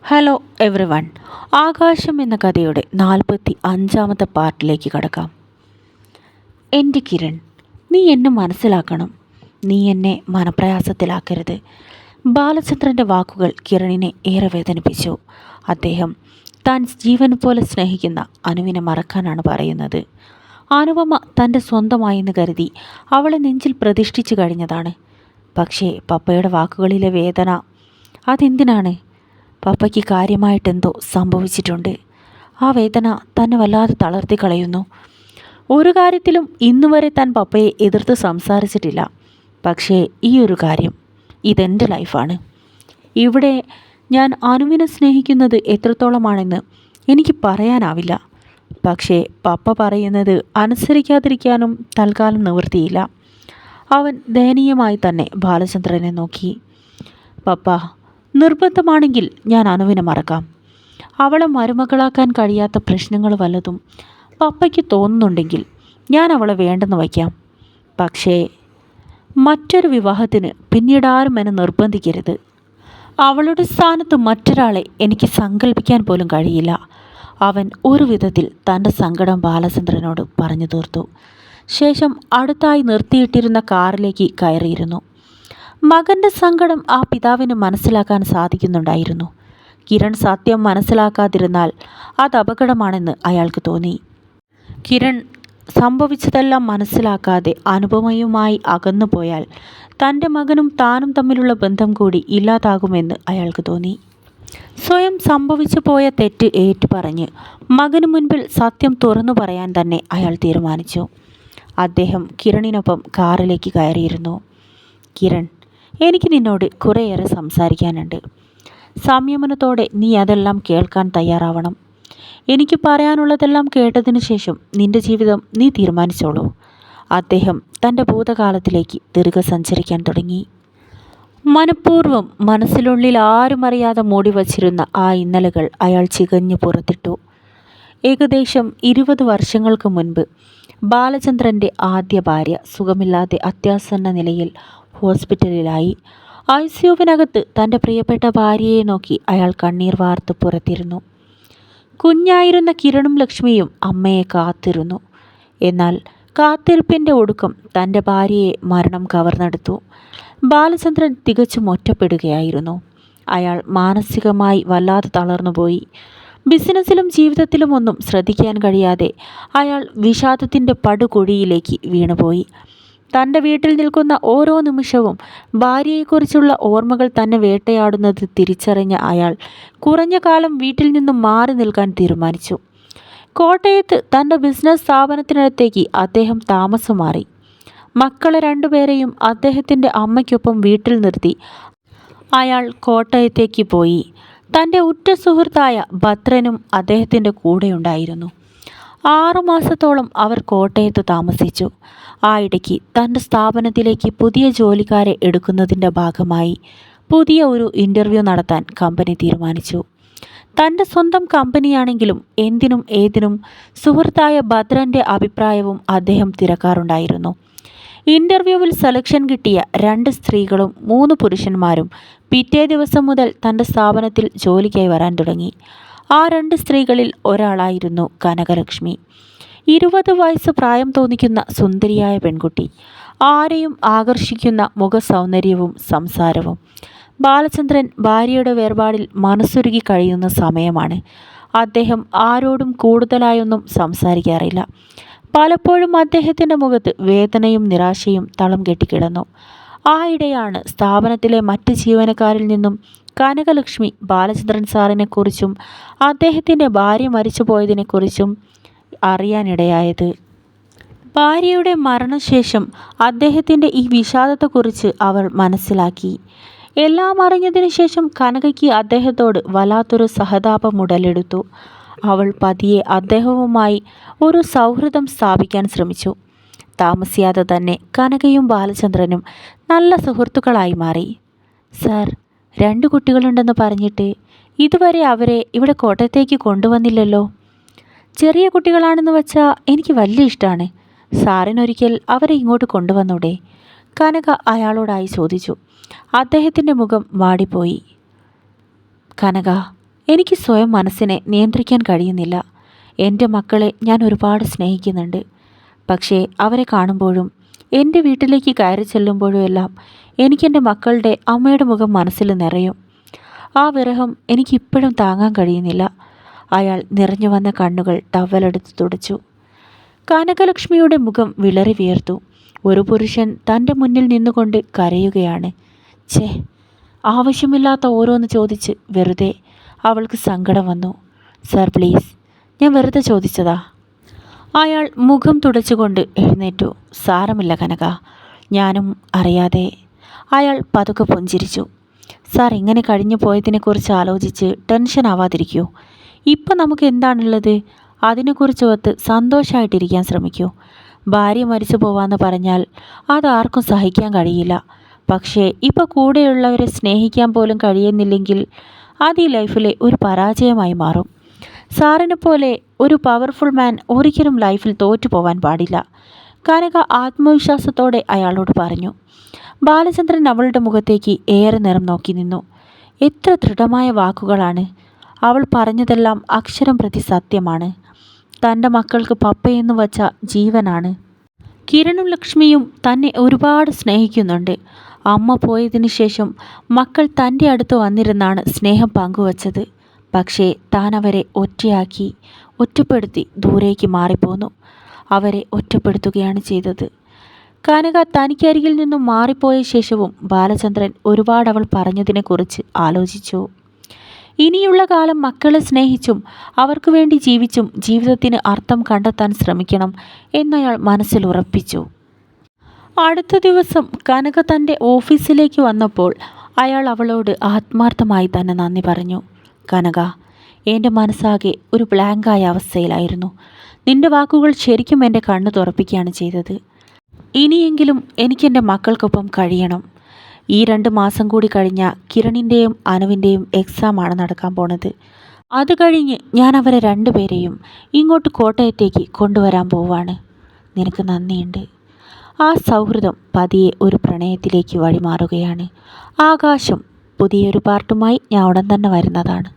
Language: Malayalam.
Hello every one. ആകാശം എന്ന കഥയുടെ 45-ാമത്തെ പാർട്ടിലേക്ക് കടക്കാം. എൻ്റെ കിരൺ, നീ എന്നെ മനസ്സിലാക്കണം. നീ എന്നെ മനപ്രയാസത്തിലാക്കരുത്. ബാലചന്ദ്രൻ്റെ വാക്കുകൾ കിരണിനെ ഏറെ വേദനിപ്പിച്ചു. അദ്ദേഹം താൻ ജീവൻ പോലെ സ്നേഹിക്കുന്ന അനുവിനെ മറക്കാനാണ് പറയുന്നത്. അനുപമ തൻ്റെ സ്വന്തമായെന്ന് കരുതി അവളെ നെഞ്ചിൽ പ്രതിഷ്ഠിച്ചു കഴിഞ്ഞതാണ്. പക്ഷേ പപ്പയുടെ വാക്കുകളിലെ വേദന അതെന്തിനാണ്? പപ്പയ്ക്ക് കാര്യമായിട്ടെന്തോ സംഭവിച്ചിട്ടുണ്ട്. ആ വേദന തന്നെ വല്ലാതെ തളർത്തി കളയുന്നു. ഒരു കാര്യത്തിലും ഇന്നുവരെ താൻ പപ്പയെ എതിർത്ത് സംസാരിച്ചിട്ടില്ല. പക്ഷേ ഈ ഒരു കാര്യം, ഇതെൻ്റെ ലൈഫാണ്. ഇവിടെ ഞാൻ അനുവിനെ സ്നേഹിക്കുന്നത് എത്രത്തോളമാണെന്ന് എനിക്ക് പറയാനാവില്ല. പക്ഷേ പപ്പ പറയുന്നത് അനുസരിക്കാതിരിക്കാനും തൽക്കാലം നിവൃത്തിയില്ല. അവൻ ദയനീയമായി തന്നെ ബാലചന്ദ്രനെ നോക്കി. പപ്പ, നിർബന്ധമാണെങ്കിൽ ഞാൻ അനുവിനെ മറക്കാം. അവളെ മരുമകളാക്കാൻ കഴിയാത്ത പ്രശ്നങ്ങൾ വല്ലതും പപ്പയ്ക്ക് തോന്നുന്നുണ്ടെങ്കിൽ ഞാൻ അവളെ വേണ്ടെന്ന് വയ്ക്കാം. പക്ഷേ മറ്റൊരു വിവാഹത്തിന് പിന്നീട് ആരും എന്നെ നിർബന്ധിക്കരുത്. അവളുടെ സ്ഥാനത്ത് മറ്റൊരാളെ എനിക്ക് സങ്കല്പിക്കാൻ പോലും കഴിയില്ല. അവൻ ഒരു വിധത്തിൽ തൻ്റെ സങ്കടം ബാലചന്ദ്രനോട് പറഞ്ഞു തീർത്തു. ശേഷം അടുത്തായി നിർത്തിയിട്ടിരുന്ന കാറിലേക്ക് കയറിയിരുന്നു. മകൻ്റെ സങ്കടം ആ പിതാവിന് മനസ്സിലാക്കാൻ സാധിക്കുന്നുണ്ടായിരുന്നു. കിരൺ സത്യം മനസ്സിലാക്കാതിരുന്നാൽ അത് അപകടമാണെന്ന് അയാൾക്ക് തോന്നി. കിരൺ സംഭവിച്ചതെല്ലാം മനസ്സിലാക്കാതെ അനുപമയുമായി അകന്നു പോയാൽ തൻ്റെ മകനും താനും തമ്മിലുള്ള ബന്ധം കൂടി ഇല്ലാതാകുമെന്ന് അയാൾക്ക് തോന്നി. സ്വയം സംഭവിച്ചു പോയ തെറ്റ് ഏറ്റുപറഞ്ഞ് മകനു മുൻപിൽ സത്യം തുറന്നു പറയാൻ തന്നെ അയാൾ തീരുമാനിച്ചു. അദ്ദേഹം കിരണിനൊപ്പം കാറിലേക്ക് കയറിയിരുന്നു. കിരൺ, എനിക്ക് നിന്നോട് കുറേയേറെ സംസാരിക്കാനുണ്ട്. സംയമനത്തോടെ നീ അതെല്ലാം കേൾക്കാൻ തയ്യാറാവണം. എനിക്ക് പറയാനുള്ളതെല്ലാം കേട്ടതിന് ശേഷം നിന്റെ ജീവിതം നീ തീരുമാനിച്ചോളൂ. അദ്ദേഹം തൻ്റെ ഭൂതകാലത്തിലേക്ക് ദീർഘ സഞ്ചരിക്കാൻ തുടങ്ങി. മനഃപൂർവ്വം മനസ്സിനുള്ളിൽ ആരും അറിയാതെ മൂടി വച്ചിരുന്ന ആ ഇന്നലകൾ അയാൾ ചികഞ്ഞു പുറത്തിട്ടു. ഏകദേശം 20 വർഷങ്ങൾക്ക് മുൻപ് ബാലചന്ദ്രൻ്റെ ആദ്യ ഭാര്യ സുഖമില്ലാതെ അത്യാസന്ന നിലയിൽ ഹോസ്പിറ്റലിലായി. ICUവിനകത്ത് തൻ്റെ പ്രിയപ്പെട്ട ഭാര്യയെ നോക്കി അയാൾ കണ്ണീർ വാർത്ത് പുറത്തിരുന്നു. കുഞ്ഞായിരുന്ന കിരണും ലക്ഷ്മിയും അമ്മയെ കാത്തിരുന്നു. എന്നാൽ കാത്തിരിപ്പിൻ്റെ ഒടുക്കം തൻ്റെ ഭാര്യയെ മരണം കവർന്നെടുത്തു. ബാലചന്ദ്രൻ തികച്ചും ഒറ്റപ്പെടുകയായിരുന്നു. അയാൾ മാനസികമായി വല്ലാതെ തളർന്നുപോയി. ബിസിനസ്സിലും ജീവിതത്തിലും ഒന്നും ശ്രദ്ധിക്കാൻ കഴിയാതെ അയാൾ വിഷാദത്തിൻ്റെ പടുകുഴിയിലേക്ക് വീണുപോയി. തൻ്റെ വീട്ടിൽ നിൽക്കുന്ന ഓരോ നിമിഷവും ഭാര്യയെക്കുറിച്ചുള്ള ഓർമ്മകൾ തന്നെ വേട്ടയാടുന്നത് തിരിച്ചറിഞ്ഞ അയാൾ കുറഞ്ഞ കാലം വീട്ടിൽ നിന്നും മാറി നിൽക്കാൻ തീരുമാനിച്ചു. കോട്ടയത്ത് തൻ്റെ ബിസിനസ് സ്ഥാപനത്തിനടുത്തേക്ക് അദ്ദേഹം താമസം മാറി. മക്കളെ രണ്ടുപേരെയും അദ്ദേഹത്തിൻ്റെ അമ്മയ്ക്കൊപ്പം വീട്ടിൽ നിർത്തി അയാൾ കോട്ടയത്തേക്ക് പോയി. തൻ്റെ ഉറ്റ സുഹൃത്തായ ഭദ്രനും അദ്ദേഹത്തിൻ്റെ കൂടെയുണ്ടായിരുന്നു. 6 മാസത്തോളം അവർ കോട്ടയത്ത് താമസിച്ചു. ആ ഇടയ്ക്ക് തൻ്റെ സ്ഥാപനത്തിലേക്ക് പുതിയ ജോലിക്കാരെ എടുക്കുന്നതിൻ്റെ ഭാഗമായി പുതിയ ഒരു ഇൻ്റർവ്യൂ നടത്താൻ കമ്പനി തീരുമാനിച്ചു. തൻ്റെ സ്വന്തം കമ്പനിയാണെങ്കിലും എന്തിനും ഏതിനും സുഹൃത്തായ ഭദ്രൻ്റെ അഭിപ്രായവും അദ്ദേഹം തിരക്കാറുണ്ടായിരുന്നു. ഇൻ്റർവ്യൂവിൽ സെലക്ഷൻ കിട്ടിയ 2 സ്ത്രീകളും 3 പുരുഷന്മാരും പിറ്റേ ദിവസം മുതൽ തൻ്റെ സ്ഥാപനത്തിൽ ജോലിക്കായി വരാൻ തുടങ്ങി. ആ 2 സ്ത്രീകളിൽ ഒരാളായിരുന്നു കനകലക്ഷ്മി. 20 വയസ്സ് പ്രായം തോന്നിക്കുന്ന സുന്ദരിയായ പെൺകുട്ടി. ആരെയും ആകർഷിക്കുന്ന മുഖസൗന്ദര്യവും സംസാരവും. ബാലചന്ദ്രൻ ഭാര്യയുടെ വേർപാടിൽ മനസ്സുരുകി കഴിയുന്ന സമയമാണ്. അദ്ദേഹം ആരോടും കൂടുതലായൊന്നും സംസാരിക്കാറില്ല. പലപ്പോഴും അദ്ദേഹത്തിൻ്റെ മുഖത്ത് വേദനയും നിരാശയും തളം കെട്ടിക്കിടന്നു. ആയിടെയാണ് സ്ഥാപനത്തിലെ മറ്റ് ജീവനക്കാരിൽ നിന്നും കനകലക്ഷ്മി ബാലചന്ദ്രൻ സാറിനെക്കുറിച്ചും അദ്ദേഹത്തിൻ്റെ ഭാര്യ മരിച്ചു പോയതിനെക്കുറിച്ചും അറിയാനിടയായത്. ഭാര്യയുടെ മരണശേഷം അദ്ദേഹത്തിൻ്റെ ഈ വിഷാദത്തെക്കുറിച്ച് അവൾ മനസ്സിലാക്കി. എല്ലാം അറിഞ്ഞതിന് ശേഷം കനകയ്ക്ക് അദ്ദേഹത്തോട് വല്ലാത്തൊരു സഹതാപം ഉടലെടുത്തു. അവൾ പതിയെ അദ്ദേഹവുമായി ഒരു സൗഹൃദം സ്ഥാപിക്കാൻ ശ്രമിച്ചു. താമസിയാതെ തന്നെ കനകയും ബാലചന്ദ്രനും നല്ല സുഹൃത്തുക്കളായി മാറി. സാർ, 2 കുട്ടികളുണ്ടെന്ന് പറഞ്ഞിട്ട് ഇതുവരെ അവരെ ഇവിടെ കോട്ടയത്തേക്ക് കൊണ്ടുവന്നില്ലല്ലോ. ചെറിയ കുട്ടികളാണെന്ന് വെച്ചാൽ എനിക്ക് വലിയ ഇഷ്ടമാണ്. സാറിനൊരിക്കൽ അവരെ ഇങ്ങോട്ട് കൊണ്ടുവന്നൂടെ? കനക അയാളോടായി ചോദിച്ചു. അദ്ദേഹത്തിൻ്റെ മുഖം വാടിപ്പോയി. കനക, എനിക്ക് സ്വയം മനസ്സിനെ നിയന്ത്രിക്കാൻ കഴിയുന്നില്ല. എൻ്റെ മക്കളെ ഞാൻ ഒരുപാട് സ്നേഹിക്കുന്നുണ്ട്. പക്ഷേ അവരെ കാണുമ്പോഴും എൻ്റെ വീട്ടിലേക്ക് കയറി ചെല്ലുമ്പോഴും എല്ലാം എനിക്കെൻ്റെ മക്കളുടെ അമ്മയുടെ മുഖം മനസ്സിൽ നിറയും. ആ വിരഹം എനിക്കിപ്പോഴും താങ്ങാൻ കഴിയുന്നില്ല. അയാൾ നിറഞ്ഞു വന്ന കണ്ണുകൾ ടവലെടുത്ത് തുടച്ചു. കനകലക്ഷ്മിയുടെ മുഖം വിളറി വിയർത്തു. ഒരു പുരുഷൻ തൻ്റെ മുന്നിൽ നിന്നുകൊണ്ട് കരയുകയാണ്. ഛേ, ആവശ്യമില്ലാത്ത ഓരോന്ന് ചോദിച്ച് വെറുതെ. അവൾക്ക് സങ്കടം വന്നു. സർ പ്ലീസ്, ഞാൻ വെറുതെ ചോദിച്ചതാ. അയാൾ മുഖം തുടച്ചുകൊണ്ട് എഴുന്നേറ്റു. സാരമില്ല കനക, ഞാനും അറിയാതെ. അയാൾ പതുക്കെ പുഞ്ചിരിച്ചു. സാർ ഇങ്ങനെ കഴിഞ്ഞു പോയതിനെക്കുറിച്ച് ആലോചിച്ച് ടെൻഷൻ ആവാതിരിക്കൂ. ഇപ്പം നമുക്ക് എന്താണുള്ളത് അതിനെക്കുറിച്ച് ഓർത്ത് സന്തോഷമായിട്ടിരിക്കാൻ ശ്രമിക്കൂ. ഭാര്യ മരിച്ചു പോവാന്ന് പറഞ്ഞാൽ അതാർക്കും സഹിക്കാൻ കഴിയില്ല. പക്ഷേ ഇപ്പോൾ കൂടെയുള്ളവരെ സ്നേഹിക്കാൻ പോലും കഴിയുന്നില്ലെങ്കിൽ അത് ഈ ലൈഫിലെ ഒരു പരാജയമായി മാറും. സാറിനെ പോലെ ഒരു പവർഫുൾ മാൻ ഒരിക്കലും ലൈഫിൽ തോറ്റു പോവാൻ പാടില്ല. കനക ആത്മവിശ്വാസത്തോടെ അയാളോട് പറഞ്ഞു. ബാലചന്ദ്രൻ അവളുടെ മുഖത്തേക്ക് ഏറെ നേരം നോക്കി നിന്നു. എത്ര ദൃഢമായ വാക്കുകളാണ്! അവൾ പറഞ്ഞതെല്ലാം അക്ഷരം പ്രതി സത്യമാണ്. തൻ്റെ മക്കൾക്ക് പപ്പയെന്ന് വച്ച ജീവനാണ്. കിരണും ലക്ഷ്മിയും തന്നെ ഒരുപാട് സ്നേഹിക്കുന്നുണ്ട്. അമ്മ പോയതിനു ശേഷം മക്കൾ തൻ്റെ അടുത്ത് വന്നിരുന്നാണ് സ്നേഹം പങ്കുവച്ചത്. പക്ഷേ താൻ അവരെ ഒറ്റപ്പെടുത്തി ദൂരേക്ക് മാറിപ്പോന്നു. അവരെ ഒറ്റപ്പെടുത്തുകയാണ് ചെയ്തത്. കനക തനിക്കരികിൽ നിന്നും മാറിപ്പോയ ശേഷവും ബാലചന്ദ്രൻ ഒരുപാട് അവൾ പറഞ്ഞതിനെക്കുറിച്ച് ആലോചിച്ചു. ഇനിയുള്ള കാലം മക്കളെ സ്നേഹിച്ചും അവർക്ക് വേണ്ടി ജീവിച്ചും ജീവിതത്തിന് അർത്ഥം കണ്ടെത്താൻ ശ്രമിക്കണം എന്നയാൾ മനസ്സിൽ ഉറപ്പിച്ചു. അടുത്ത ദിവസം കനക തൻ്റെ ഓഫീസിലേക്ക് വന്നപ്പോൾ അയാൾ അവളോട് ആത്മാർത്ഥമായി തന്നെ നന്ദി പറഞ്ഞു. കനക, എൻ്റെ മനസ്സാകെ ഒരു ബ്ലാങ്കായ അവസ്ഥയിലായിരുന്നു. നിന്റെ വാക്കുകൾ ശരിക്കും എൻ്റെ കണ്ണ് തുറപ്പിക്കുകയാണ് ചെയ്തത്. ഇനിയെങ്കിലും എനിക്കെൻ്റെ മക്കൾക്കൊപ്പം കഴിയണം. ഈ 2 മാസം കൂടി കഴിഞ്ഞാൽ കിരണിൻ്റെയും അനുവിൻ്റെയും എക്സാമാണ് നടക്കാൻ പോണത്. അത് കഴിഞ്ഞ് ഞാൻ അവരെ 2 പേരെയും ഇങ്ങോട്ട് കോട്ടയത്തേക്ക് കൊണ്ടുവരാൻ പോവാണ്. നിനക്ക് നന്ദിയുണ്ട്. ആ സൗഹൃദം പതിയെ ഒരു പ്രണയത്തിലേക്ക് വഴിമാറുകയാണ്. ആകാശം പുതിയൊരു പാർട്ടുമായി ഞാൻ ഉടൻ തന്നെ വരുന്നതാണ്.